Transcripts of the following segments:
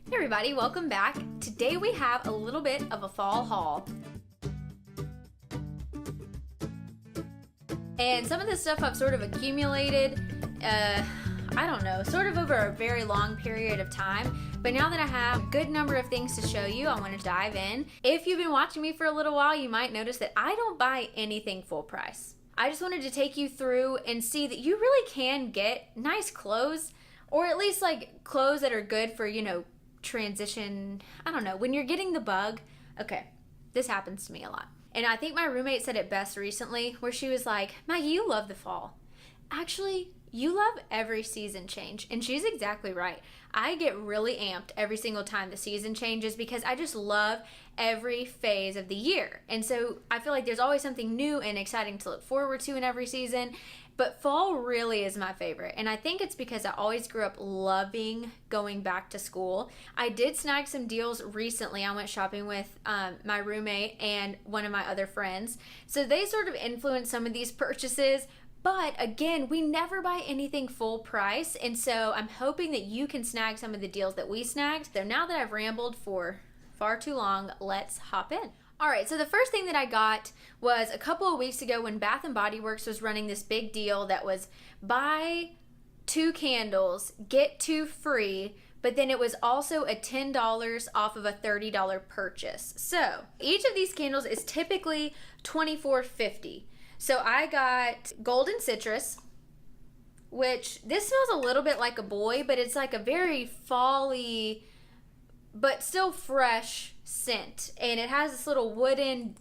Hey everybody, welcome back. Today we have a little bit of a fall haul. And some of this stuff I've sort of accumulated, I don't know, sort of over a very long period of time. But now that I have a good number of things to show you, I want to dive in. If you've been watching me for a little while, you might notice that I don't buy anything full price. I just wanted to take you through and see that you really can get nice clothes, or at least like clothes that are good for, you know, transition. I don't know, when you're getting the bug. Okay, this happens to me a lot. And I think my roommate said it best recently, where she was like, Maggie, you love the fall. Actually, you love every season change. And she's exactly right. I get really amped every single time the season changes because I just love every phase of the year. And so I feel like there's always something new and exciting to look forward to in every season. But fall really is my favorite. And I think it's because I always grew up loving going back to school. I did snag some deals recently. I went shopping with my roommate and one of my other friends. So they sort of influenced some of these purchases. But again, we never buy anything full price. And so I'm hoping that you can snag some of the deals that we snagged. So now that I've rambled for far too long, let's hop in. All right, so the first thing that I got was a couple of weeks ago when Bath&Body Works was running this big deal that was buy 2 candles, get 2 free, but then it was also a $10 off of a $30 purchase. So each of these candles is typically $24.50. So I got Golden Citrus, which this smells a little bit like a boy, but it's like a very fall-y, but still fresh scent. And it has this little wooden,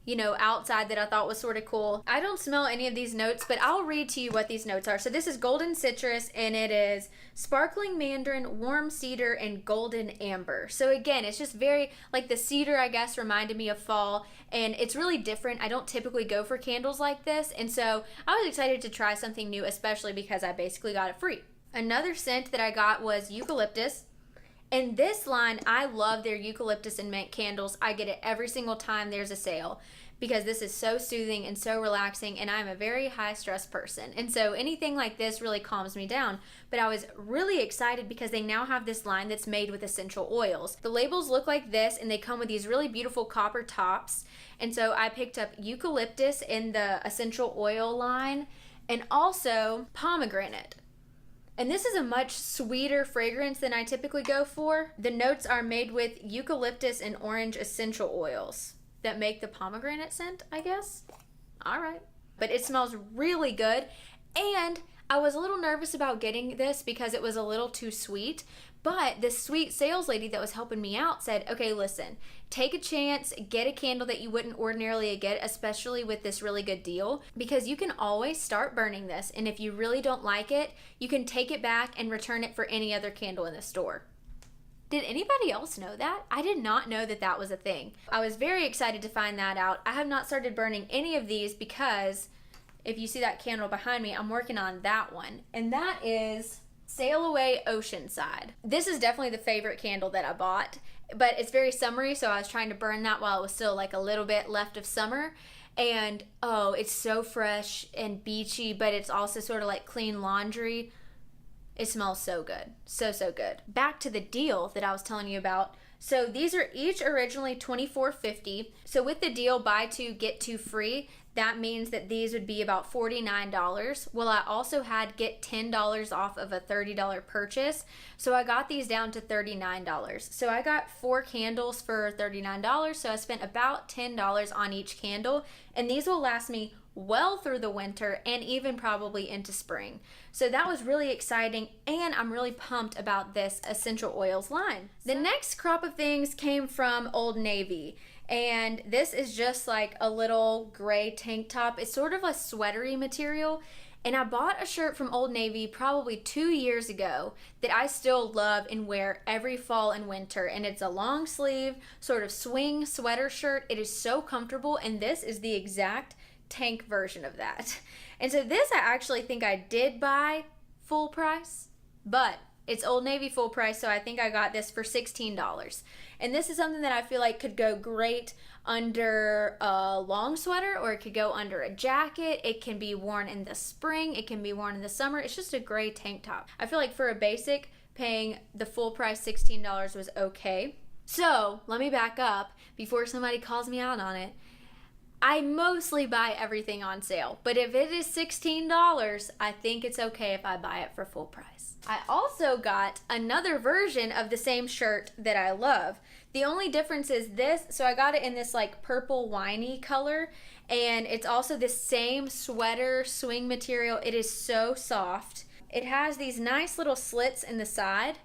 you know, outside that I thought was sort of cool. I don't smell any of these notes, but I'll read to you what these notes are. So this is Golden Citrus, and it is sparkling mandarin, warm cedar, and golden amber. So again, it's just very, like the cedar, I guess, reminded me of fall, and it's really different. I don't typically go for candles like this, and so I was excited to try something new, especially because I basically got it free. Another scent that I got was eucalyptus. And this line, I love their eucalyptus and mint candles. I get it every single time there's a sale because this is so soothing and so relaxing, and I'm a very high stress person. And so anything like this really calms me down. But I was really excited because they now have this line that's made with essential oils. The labels look like this, and they come with these really beautiful copper tops. And so I picked up eucalyptus in the essential oil line and also pomegranate. And this is a much sweeter fragrance than I typically go for. The notes are made with eucalyptus and orange essential oils that make the pomegranate scent, I guess. All right. But it smells really good. And I was a little nervous about getting this because it was a little too sweet. But this sweet sales lady that was helping me out said, okay, listen, take a chance, get a candle that you wouldn't ordinarily get, especially with this really good deal, because you can always start burning this. And if you really don't like it, you can take it back and return it for any other candle in the store. Did anybody else know that? I did not know that that was a thing. I was very excited to find that out. I have not started burning any of these because if you see that candle behind me, I'm working on that one. And that is Sail Away Oceanside. This is definitely the favorite candle that I bought, but it's very summery, so I was trying to burn that while it was still like a little bit left of summer. And oh, it's so fresh and beachy, but it's also sort of like clean laundry. It smells so good. So, so good. Back to the deal that I was telling you about. So these are each originally $24.50. So with the deal, buy 2, get 2 free, that means that these would be about $49. Well, I also had get $10 off of a $30 purchase. So I got these down to $39. So I got 4 candles for $39. So I spent about $10 on each candle. And these will last me well through the winter and even probably into spring. So that was really exciting, and I'm really pumped about this essential oils line. The next crop of things came from Old Navy, and this is just like a little gray tank top. It's sort of a sweatery material, and I bought a shirt from Old Navy probably 2 years ago that I still love and wear every fall and winter, and it's a long sleeve sort of swing sweater shirt. It is so comfortable, and this is the exact tank version of that. And so this I actually think I did buy full price, but it's Old Navy full price, so I think I got this for $16. And this is something that I feel like could go great under a long sweater, or it could go under a jacket. It can be worn in the spring, it can be worn in the summer. It's just a gray tank top. I feel like for a basic paying the full price $16 was okay. So let me back up before somebody calls me out on it. I mostly buy everything on sale, but if it is $16, I think it's okay if I buy it for full price. I also got another version of the same shirt that I love. The only difference is this, so I got it in this like purple winey color, and it's also the same sweater swing material. It is so soft. It has these nice little slits in the side.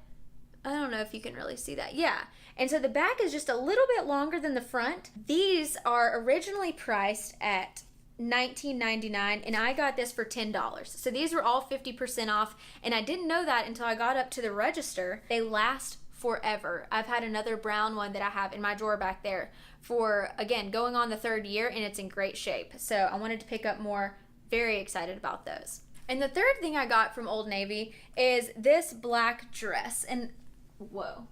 I don't know if you can really see that. Yeah. And so the back is just a little bit longer than the front. These are originally priced at $19.99, and I got this for $10. So these were all 50% off, and I didn't know that until I got up to the register. They last forever. I've had another brown one that I have in my drawer back there for, again, going on the 3rd year, and it's in great shape. So I wanted to pick up more. Very excited about those. And the third thing I got from Old Navy is this black dress. And whoa,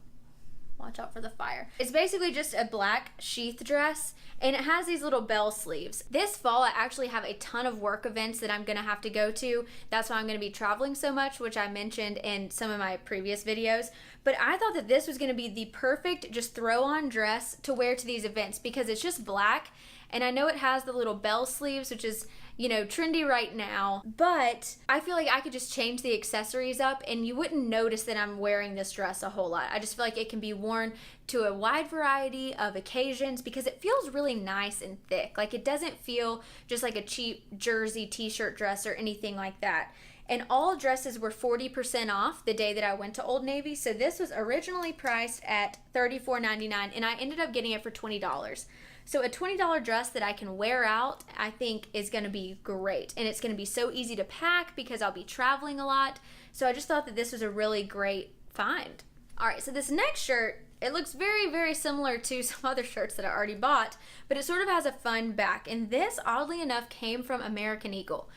watch out for the fire. It's basically just a black sheath dress, and it has these little bell sleeves. This fall, I actually have a ton of work events that I'm gonna have to go to. That's why I'm gonna be traveling so much, which I mentioned in some of my previous videos. But I thought that this was gonna be the perfect just throw on dress to wear to these events because it's just black, and I know it has the little bell sleeves, which is, you know, trendy right now, but I feel like I could just change the accessories up and you wouldn't notice that I'm wearing this dress a whole lot. I just feel like it can be worn to a wide variety of occasions because it feels really nice and thick. Like, it doesn't feel just like a cheap jersey t-shirt dress or anything like that. And all dresses were 40% off the day that I went to Old Navy. So this was originally priced at $34.99 and I ended up getting it for $20. So a $20 dress that I can wear out, I think is gonna be great. And it's gonna be so easy to pack because I'll be traveling a lot. So I just thought that this was a really great find. All right, so this next shirt, it looks very, very similar to some other shirts that I already bought, but it sort of has a fun back. And this, oddly enough, came from American Eagle.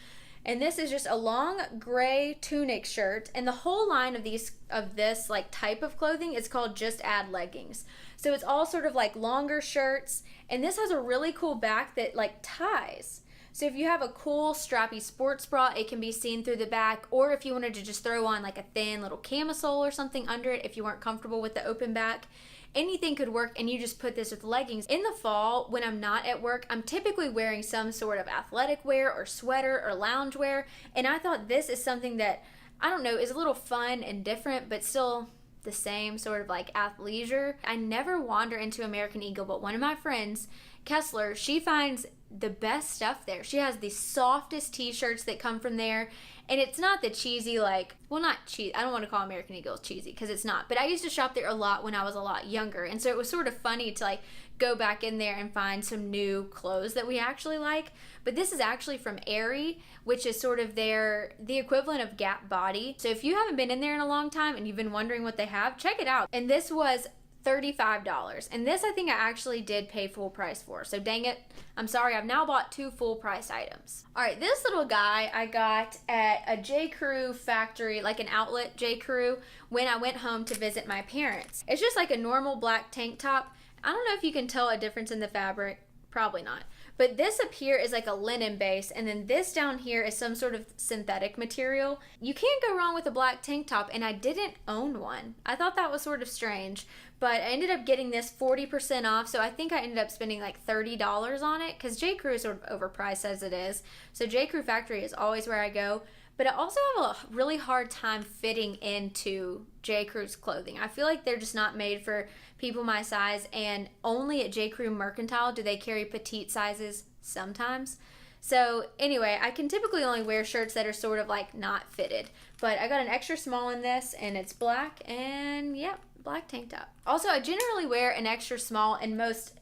And this is just a long gray tunic shirt, and the whole line of this like type of clothing is called Just Add Leggings. So it's all sort of like longer shirts, and this has a really cool back that like ties. So if you have a cool strappy sports bra, it can be seen through the back, or if you wanted to just throw on like a thin little camisole or something under it if you weren't comfortable with the open back, anything could work, and you just put this with leggings. In the fall, when I'm not at work, I'm typically wearing some sort of athletic wear or sweater or lounge wear, and I thought this is something that, I don't know, is a little fun and different, but still the same sort of like athleisure. I never wander into American Eagle, but one of my friends, Kessler, she finds the best stuff there. She has the softest t-shirts that come from there, and it's not the cheesy, like, well, not cheesy, I don't want to call American Eagle cheesy because it's not, but I used to shop there a lot when I was a lot younger, and so it was sort of funny to like go back in there and find some new clothes that we actually like. But this is actually from Aerie, which is sort of the equivalent of Bath&Body. So if you haven't been in there in a long time and you've been wondering what they have, check it out. And this was $35, and this I think I actually did pay full price for, so dang it, I'm sorry, I've now bought 2 full price items. All right, this little guy I got at a J.Crew Factory, like an outlet J.Crew, when I went home to visit my parents. It's just like a normal black tank top. I don't know if you can tell a difference in the fabric, probably not, but this up here is like a linen base, and then this down here is some sort of synthetic material. You can't go wrong with a black tank top, and I didn't own one. I thought that was sort of strange, but I ended up getting this 40% off, so I think I ended up spending like $30 on it, because J.Crew is sort of overpriced as it is, so J.Crew Factory is always where I go. But I also have a really hard time fitting into J.Crew's clothing. I feel like they're just not made for people my size, and only at J.Crew Mercantile do they carry petite sizes sometimes. So anyway, I can typically only wear shirts that are sort of like not fitted. But I got an extra small in this, and it's black, and yep, black tank top. Also, I generally wear an extra small in most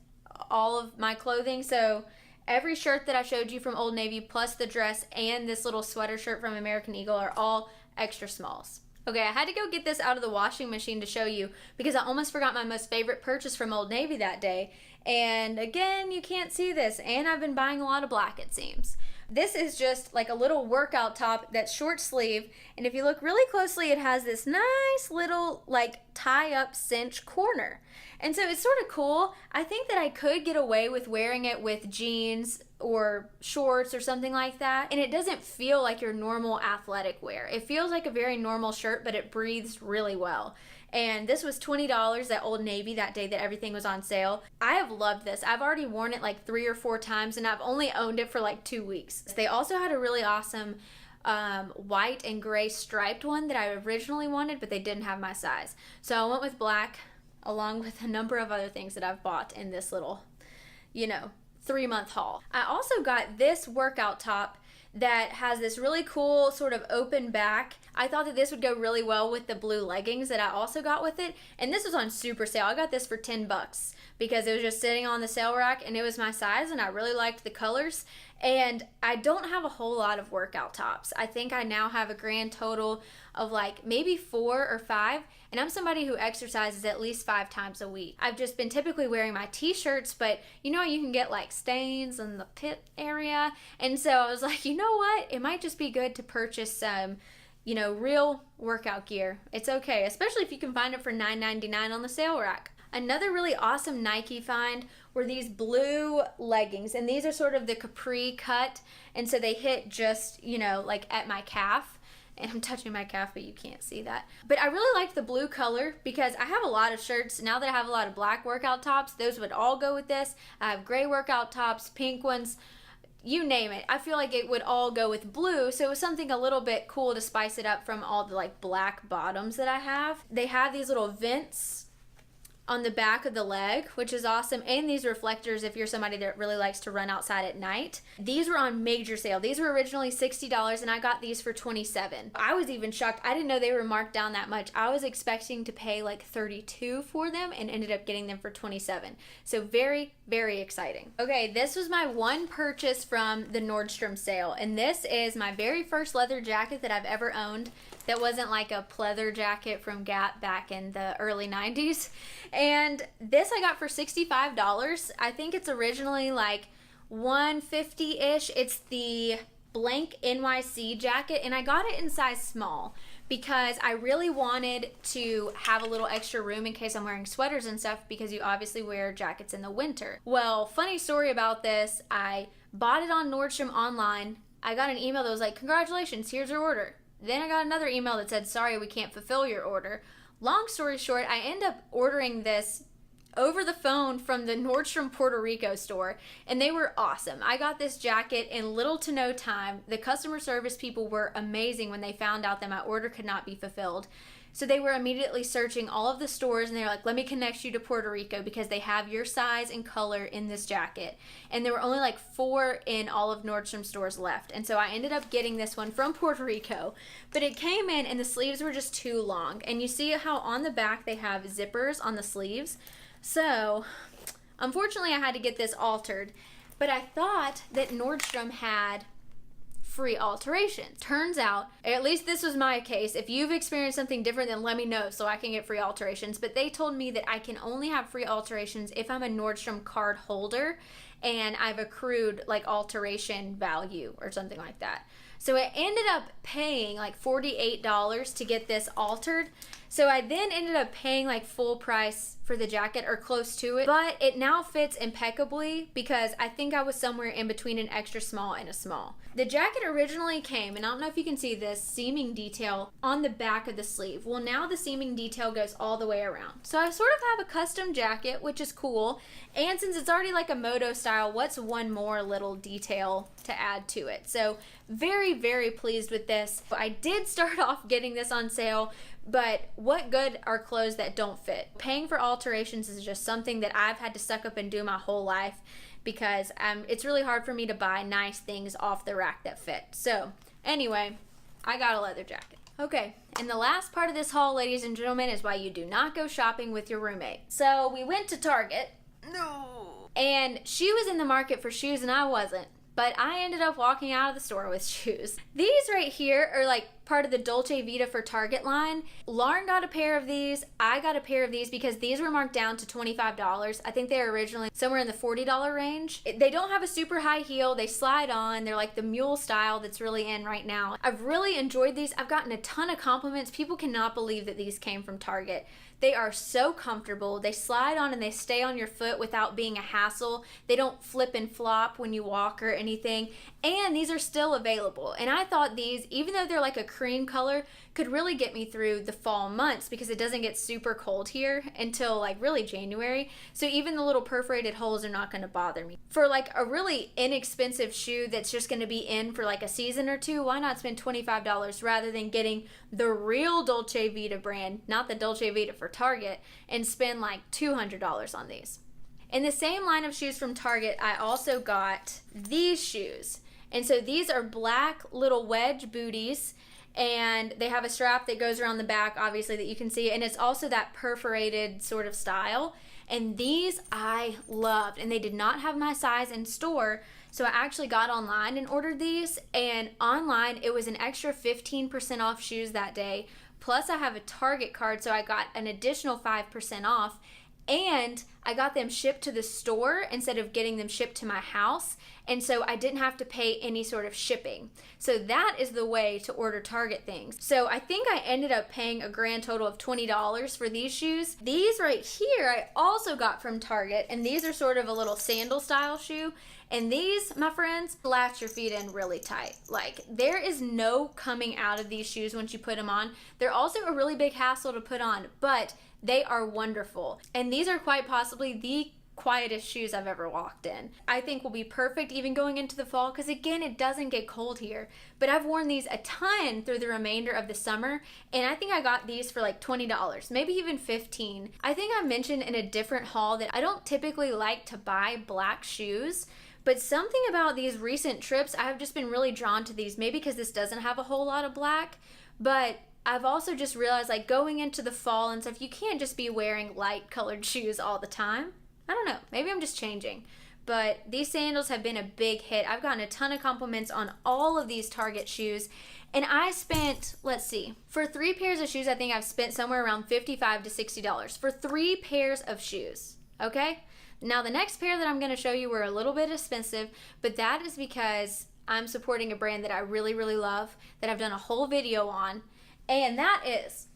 all of my clothing, so every shirt that I showed you from Old Navy, plus the dress and this little sweater shirt from American Eagle, are all extra smalls. Okay, I had to go get this out of the washing machine to show you because I almost forgot my most favorite purchase from Old Navy that day. And again, you can't see this, and I've been buying a lot of black, it seems. This is just like a little workout top that's short sleeve, and if you look really closely, it has this nice little like tie up cinch corner. And so it's sort of cool. I think that I could get away with wearing it with jeans or shorts or something like that, and it doesn't feel like your normal athletic wear. It feels like a very normal shirt, but it breathes really well. And this was $20 at Old Navy that day that everything was on sale. I have loved this. I've already worn it like 3 or 4 times, and I've only owned it for like 2 weeks. They also had a really awesome white and gray striped one that I originally wanted, but they didn't have my size. So I went with black, along with a number of other things that I've bought in this little, 3-month haul. I also got this workout top that has this really cool sort of open back. I thought that this would go really well with the blue leggings that I also got with it, and this was on super sale. I got this for $10 because it was just sitting on the sale rack, and it was my size, and I really liked the colors. And I don't have a whole lot of workout tops. I think I now have a grand total of like maybe 4 or 5, and I'm somebody who exercises at least 5 times a week. I've just been typically wearing my t-shirts, but you can get like stains in the pit area, and so I was like, you know what, it might just be good to purchase some real workout gear. It's okay, especially if you can find it for $9.99 on the sale rack. Another really awesome Nike find were these blue leggings, and these are sort of the capri cut, and so they hit just, like at my calf, and I'm touching my calf, but you can't see that. But I really like the blue color because I have a lot of shirts. Now that I have a lot of black workout tops, those would all go with this. I have gray workout tops, pink ones, you name it. I feel like it would all go with blue, so it was something a little bit cool to spice it up from all the like black bottoms that I have. They have these little vents on the back of the leg, which is awesome, and these reflectors if you're somebody that really likes to run outside at night. These were on major sale. These were originally $60, and I got these for $27. I was even shocked. I didn't know they were marked down that much. I was expecting to pay like $32 for them and ended up getting them for $27. So very, very exciting. Okay, this was my one purchase from the Nordstrom sale, and this is my very first leather jacket that I've ever owned that wasn't like a pleather jacket from Gap back in the early 90s. And this I got for $65. I think it's originally like $150-ish. It's the blank NYC jacket, and I got it in size small because I really wanted to have a little extra room in case I'm wearing sweaters and stuff, because you obviously wear jackets in the winter. Well, funny story about this, I bought it on Nordstrom online. I got an email that was like, congratulations, here's your order. Then I got another email that said, sorry, we can't fulfill your order. Long story short, I end up ordering this over the phone from the Nordstrom Puerto Rico store, and they were awesome. I got this jacket in little to no time. The customer service people were amazing when they found out that my order could not be fulfilled. So they were immediately searching all of the stores, and they were like, let me connect you to Puerto Rico because they have your size and color in this jacket. And there were only like 4 in all of Nordstrom stores left. And so I ended up getting this one from Puerto Rico. But it came in and the sleeves were just too long. And you see how on the back they have zippers on the sleeves. So unfortunately I had to get this altered. But I thought that Nordstrom had free alterations. Turns out, at least this was my case, if you've experienced something different, then let me know so I can get free alterations. But they told me that I can only have free alterations if I'm a Nordstrom card holder and I've accrued like alteration value or something like that. So I ended up paying like $48 to get this altered. So I then ended up paying like full price for the jacket or close to it, but it now fits impeccably because I think I was somewhere in between an extra small and a small. The jacket originally came, and I don't know if you can see this seaming detail on the back of the sleeve. Well, now the seaming detail goes all the way around. So I sort of have a custom jacket, which is cool. And since it's already like a moto style, what's one more little detail to add to it? So very, very pleased with this. I did start off getting this on sale, but what good are clothes that don't fit? Paying for alterations is just something that I've had to suck up and do my whole life because it's really hard for me to buy nice things off the rack that fit. So anyway, I got a leather jacket. Okay, and the last part of this haul, ladies and gentlemen, is why you do not go shopping with your roommate. So we went to Target. No. And she was in the market for shoes and I wasn't. But I ended up walking out of the store with shoes. These right here are like part of the Dolce Vita for Target line. Lauren got a pair of these. I got a pair of these because these were marked down to $25. I think they were originally somewhere in the $40 range. They don't have a super high heel. They slide on. They're like the mule style that's really in right now. I've really enjoyed these. I've gotten a ton of compliments. People cannot believe that these came from Target. They are so comfortable. They slide on and they stay on your foot without being a hassle. They don't flip and flop when you walk or anything. And these are still available. And I thought these, even though they're like a cream color, could really get me through the fall months because it doesn't get super cold here until like really January. So even the little perforated holes are not going to bother me. For like a really inexpensive shoe that's just going to be in for like a season or two, why not spend $25 rather than getting the real Dolce Vita brand, not the Dolce Vita for Target, and spend like $200 on these. In the same line of shoes from Target, I also got these shoes. And so these are black little wedge booties, and they have a strap that goes around the back, obviously, that you can see, and it's also that perforated sort of style. And these I loved, and they did not have my size in store, so I actually got online and ordered these, and online it was an extra 15% off shoes that day, plus I have a Target card, so I got an additional 5% off, and I got them shipped to the store instead of getting them shipped to my house, and so I didn't have to pay any sort of shipping. So that is the way to order Target things. So I think I ended up paying a grand total of $20 for these shoes. These right here I also got from Target, and these are sort of a little sandal style shoe. And these, my friends, latch your feet in really tight. Like, there is no coming out of these shoes once you put them on. They're also a really big hassle to put on, but they are wonderful. And these are quite possibly the quietest shoes I've ever walked in. I think will be perfect even going into the fall because, again, it doesn't get cold here. But I've worn these a ton through the remainder of the summer, and I think I got these for like $20, maybe even $15. I think I mentioned in a different haul that I don't typically like to buy black shoes, but something about these recent trips, I've just been really drawn to these, maybe because this doesn't have a whole lot of black, but I've also just realized, like, going into the fall and stuff, you can't just be wearing light colored shoes all the time. I don't know, maybe I'm just changing, but these sandals have been a big hit. I've gotten a ton of compliments on all of these Target shoes, and I spent, let's see, for 3 pairs of shoes, I think I've spent somewhere around $55 to $60 for 3 pairs of shoes, okay? Now, the next pair that I'm going to show you were a little bit expensive, but that is because I'm supporting a brand that I really, really love, that I've done a whole video on, and that is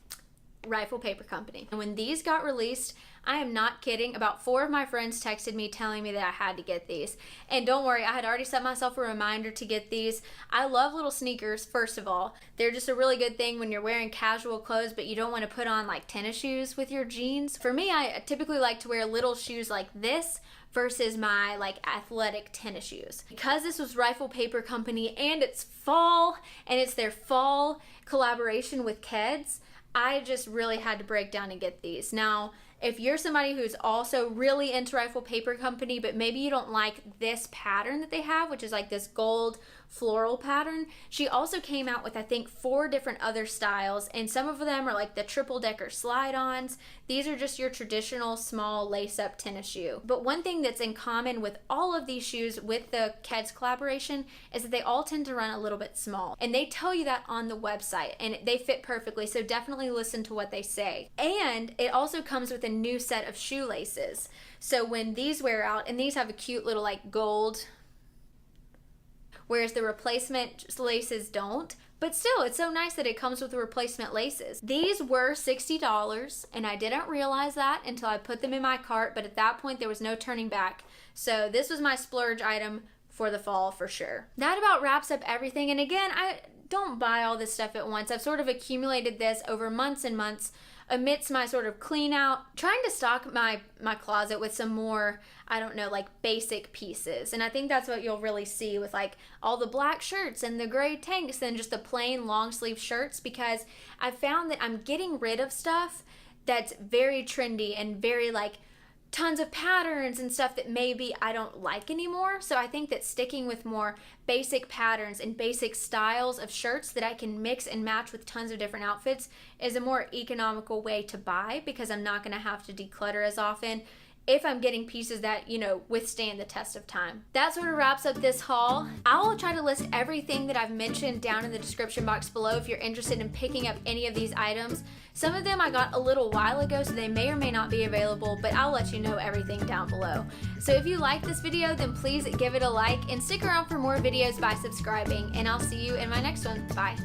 Rifle Paper Company. And when these got released, I am not kidding, about 4 of my friends texted me telling me that I had to get these. And don't worry, I had already set myself a reminder to get these. I love little sneakers, first of all. They're just a really good thing when you're wearing casual clothes, but you don't want to put on like tennis shoes with your jeans. For me, I typically like to wear little shoes like this versus my like athletic tennis shoes. Because this was Rifle Paper Company and it's fall and it's their fall collaboration with Keds, I just really had to break down and get these. Now, if you're somebody who's also really into Rifle Paper Company, but maybe you don't like this pattern that they have, which is like this gold floral pattern, she also came out with, I think, 4 different other styles, and some of them are like the triple decker slide-ons. These are just your traditional small lace-up tennis shoe. But one thing that's in common with all of these shoes with the Keds collaboration is that they all tend to run a little bit small, and they tell you that on the website, and they fit perfectly, so definitely listen to what they say. And it also comes with a new set of shoelaces. So when these wear out, and these have a cute little like gold, whereas the replacement laces don't, but still, it's so nice that it comes with the replacement laces. These were $60, and I didn't realize that until I put them in my cart, but at that point there was no turning back. So this was my splurge item for the fall for sure. That about wraps up everything, and again, I don't buy all this stuff at once. I've sort of accumulated this over months and months amidst my sort of clean out, trying to stock my closet with some more, I don't know, like basic pieces. And I think that's what you'll really see with like all the black shirts and the gray tanks and just the plain long sleeve shirts, because I've found that I'm getting rid of stuff that's very trendy and very like tons of patterns and stuff that maybe I don't like anymore. So I think that sticking with more basic patterns and basic styles of shirts that I can mix and match with tons of different outfits is a more economical way to buy, because I'm not going to have to declutter as often. if I'm getting pieces that, you know, withstand the test of time. That sort of wraps up this haul. I will try to list everything that I've mentioned down in the description box below if you're interested in picking up any of these items. Some of them I got a little while ago, so they may or may not be available, but I'll let you know everything down below. So if you like this video, then please give it a like and stick around for more videos by subscribing, and I'll see you in my next one. Bye.